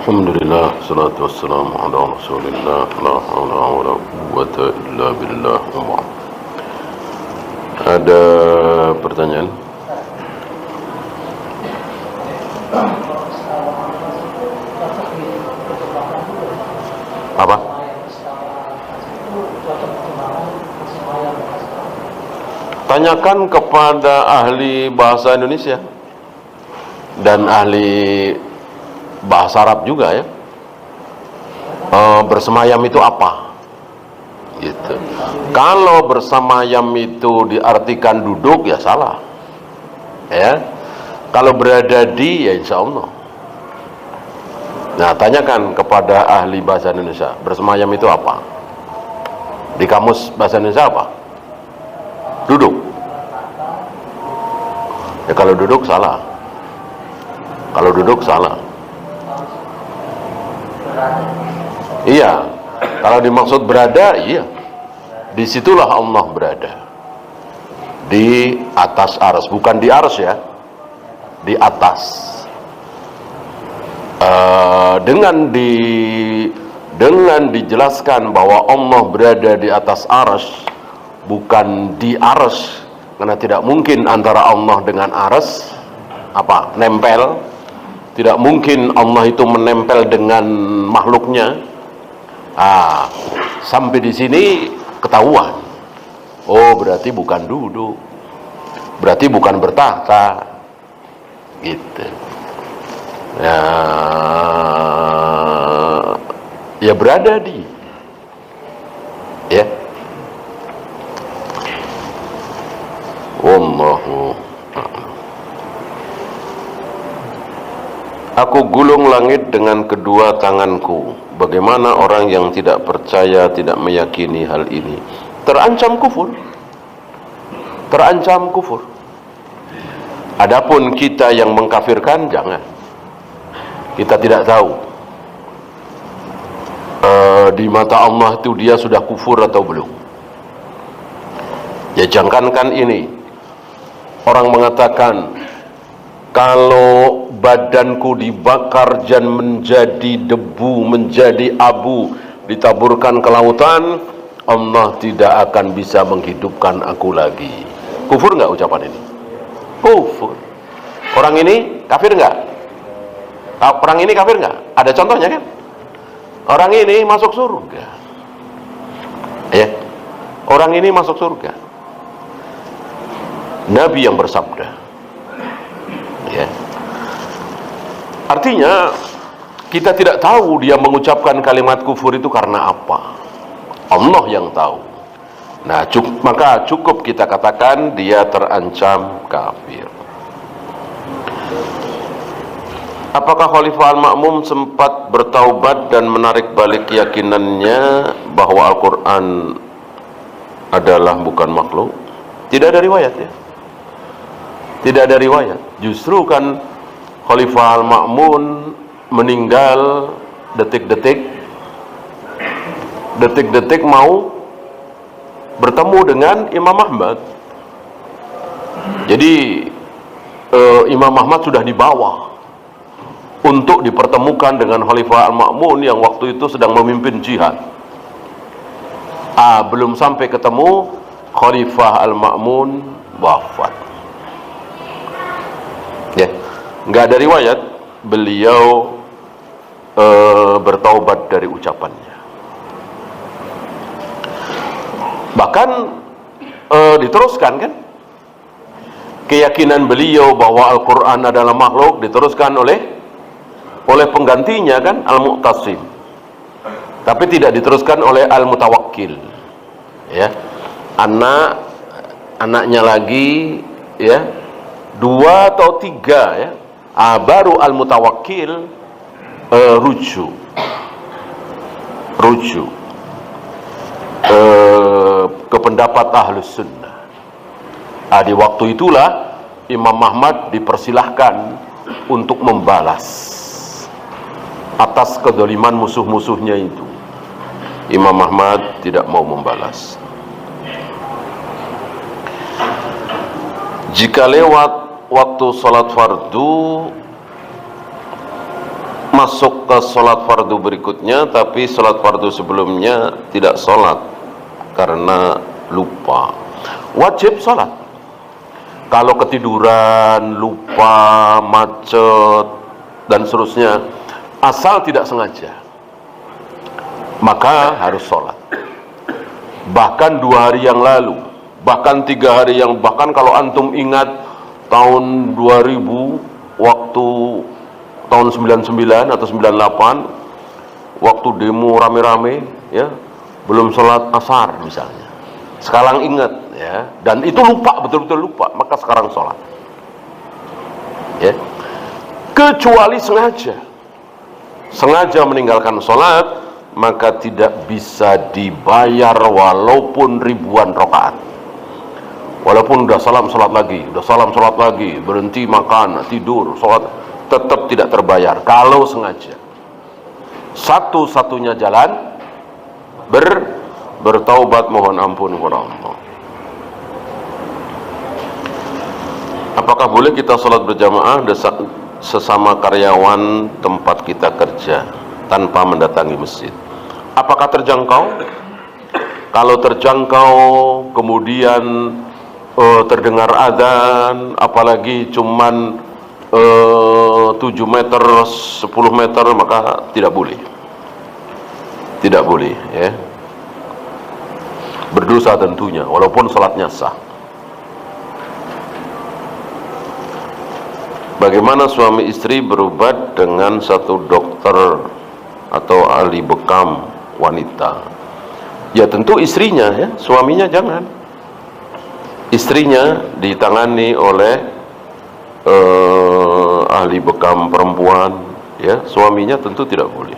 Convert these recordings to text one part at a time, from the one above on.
Alhamdulillah, salatu wassalamu ala rasulillah, la hawla wa la quwwata illa billah. Ada pertanyaan? Apa? Tanyakan kepada ahli bahasa Indonesia dan ahli bahasa Arab juga ya. Bersemayam itu apa? Gitu. Kalau bersemayam itu diartikan duduk, ya salah. Ya. Kalau berada di, ya insya Allah. Nah, tanyakan kepada ahli bahasa Indonesia, bersemayam itu apa? Di kamus bahasa Indonesia apa? Duduk. Ya kalau duduk salah. Kalau duduk salah. Iya, kalau dimaksud berada, iya. Disitulah Allah berada. Di atas arsy, bukan di arsy ya. Di atas. Dengan dijelaskan bahwa Allah berada di atas arsy, bukan di arsy, karena tidak mungkin antara Allah dengan arsy apa nempel. Tidak mungkin Allah itu menempel dengan makhluknya. Sampai di sini ketahuan. Oh, berarti bukan duduk. Berarti bukan bertahta. Gitu. Ya berada di. Ya. Wallahu a'lam. Aku gulung langit dengan kedua tanganku. Bagaimana orang yang tidak percaya, tidak meyakini hal ini? Terancam kufur. Terancam kufur. Adapun kita yang mengkafirkan, jangan. Kita tidak tahu di mata Allah itu dia sudah kufur atau belum. Ya jangankan ini. Orang mengatakan, kalau badanku dibakar dan menjadi debu, menjadi abu, ditaburkan ke lautan, Allah tidak akan bisa menghidupkan aku lagi. Kufur nggak ucapan ini? Kufur. Orang ini kafir nggak? Orang ini kafir nggak? Ada contohnya kan? Orang ini masuk surga. Ya, orang ini masuk surga. Nabi yang bersabda. Ya. Artinya kita tidak tahu dia mengucapkan kalimat kufur itu karena apa. Allah yang tahu. Nah, maka cukup kita katakan dia terancam kafir. Apakah Khalifah Al-Ma'mum sempat bertaubat dan menarik balik keyakinannya bahwa Al-Quran adalah bukan makhluk? Tidak ada riwayat ya. Tidak ada riwayat. Justru kan Khalifah Al-Ma'mun meninggal detik-detik mau bertemu dengan Imam Ahmad. Jadi Imam Ahmad sudah dibawa untuk dipertemukan dengan Khalifah Al-Ma'mun yang waktu itu sedang memimpin jihad. Belum sampai ketemu, Khalifah Al-Ma'mun wafat. Ya, nggak ada riwayat beliau bertaubat dari ucapannya. Bahkan diteruskan kan, keyakinan beliau bahwa Al-Quran adalah makhluk diteruskan oleh penggantinya kan, Al-Mu'tasim. Tapi tidak diteruskan oleh Al-Mutawakkil. Ya, anaknya lagi ya, 2 atau 3 ya, baru Al-Mutawakkil rujuk ke pendapat Ahlus Sunnah. Di waktu itulah Imam Ahmad dipersilahkan untuk membalas atas kedoliman musuh-musuhnya itu. Imam Ahmad tidak mau membalas. Jika lewat waktu salat fardu masuk ke sholat fardu berikutnya, tapi sholat fardu sebelumnya tidak sholat karena lupa. Wajib sholat. Kalau ketiduran, lupa, macet, dan seterusnya, asal tidak sengaja, maka harus sholat. Bahkan 2 hari yang lalu, bahkan 3 hari yang, bahkan kalau antum ingat tahun 2000, waktu tahun 99 atau 98, waktu demo rame-rame, ya, belum sholat asar misalnya. Sekarang ingat, ya, dan itu lupa, betul-betul lupa, maka sekarang sholat. Ya. Kecuali sengaja meninggalkan sholat, maka tidak bisa dibayar walaupun ribuan rakaat. Walaupun udah salam sholat lagi, berhenti makan, tidur, sholat, tetap tidak terbayar kalau sengaja. Satu-satunya jalan bertaubat, mohon ampun kepada Allah. Apakah boleh kita sholat berjamaah sesama karyawan tempat kita kerja tanpa mendatangi masjid? Apakah terjangkau? Kalau terjangkau, kemudian terdengar adzan, apalagi cuman 7 meter, 10 meter, maka tidak boleh. Tidak boleh, ya. Berdosa tentunya, walaupun salatnya sah. Bagaimana suami istri berobat dengan satu dokter atau ahli bekam wanita? Ya tentu istrinya, ya, suaminya jangan. Istrinya ditangani oleh ahli bekam perempuan, ya, suaminya tentu tidak boleh.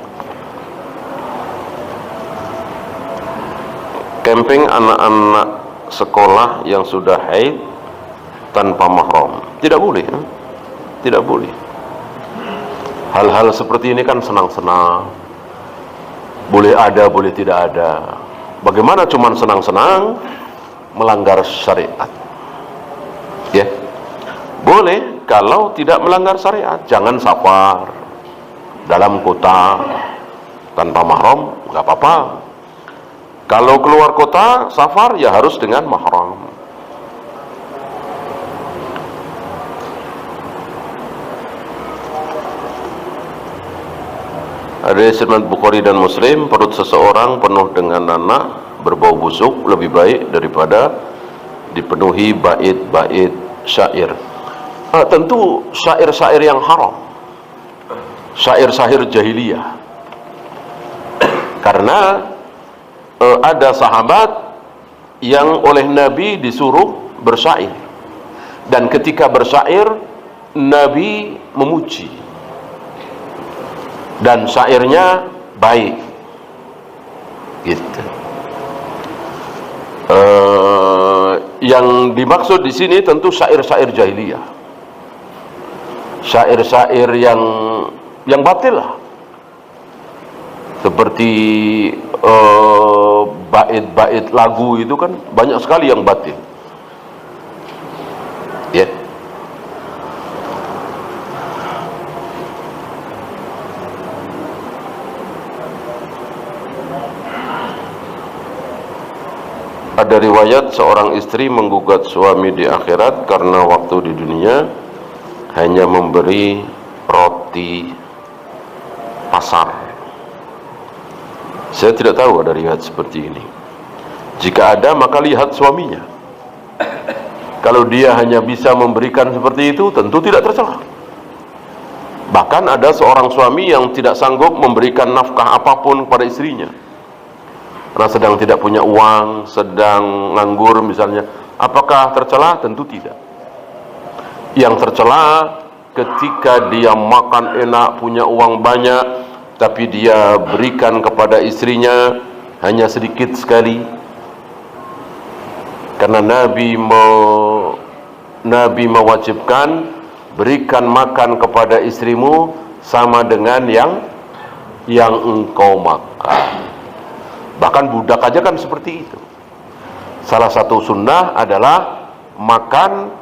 Camping anak-anak sekolah yang sudah haid tanpa mahram, tidak boleh, ya? Tidak boleh. Hal-hal seperti ini kan senang-senang, boleh ada, boleh tidak ada. Bagaimana cuman senang-senang melanggar syariat? Ya, boleh kalau tidak melanggar syariat. Jangan safar dalam kota tanpa mahram, nggak apa-apa. Kalau keluar kota safar, ya harus dengan mahram. Ada Sunan Bukhari dan Muslim, perut seseorang penuh dengan nanah berbau busuk lebih baik daripada dipenuhi bait-bait syair. Tentu syair-syair yang haram, syair-syair jahiliyah. Karena ada sahabat yang oleh Nabi disuruh bersyair, dan ketika bersyair Nabi memuji dan syairnya baik, gitu. Yang dimaksud di sini tentu syair-syair jahiliyah, syair-syair yang batil lah, seperti bait-bait lagu itu kan banyak sekali yang batil, ya. Ada riwayat seorang istri menggugat suami di akhirat karena waktu di dunia hanya memberi roti pasar. Saya tidak tahu ada riwayat seperti ini. Jika ada, maka lihat suaminya. Kalau dia hanya bisa memberikan seperti itu, tentu tidak tercela. Bahkan ada seorang suami yang tidak sanggup memberikan nafkah apapun kepada istrinya karena sedang tidak punya uang, sedang nganggur misalnya. Apakah tercela? Tentu tidak. Yang tercela ketika dia makan enak, punya uang banyak, tapi dia berikan kepada istrinya hanya sedikit sekali. Karena Nabi mewajibkan berikan makan kepada istrimu sama dengan yang engkau makan. Bahkan budak aja kan seperti itu. Salah satu sunnah adalah makan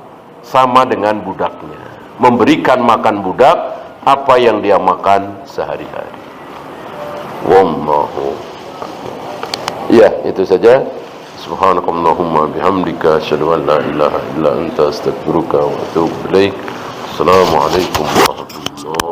sama dengan budaknya, memberikan makan budak apa yang dia makan sehari-hari. Wallahu. Ya, itu saja. Subhanakallahumma bihamdika asyhadu an la ilaha illa anta astaghfiruka wa atubu ilaik. Assalamualaikum warahmatullahi wabarakatuh.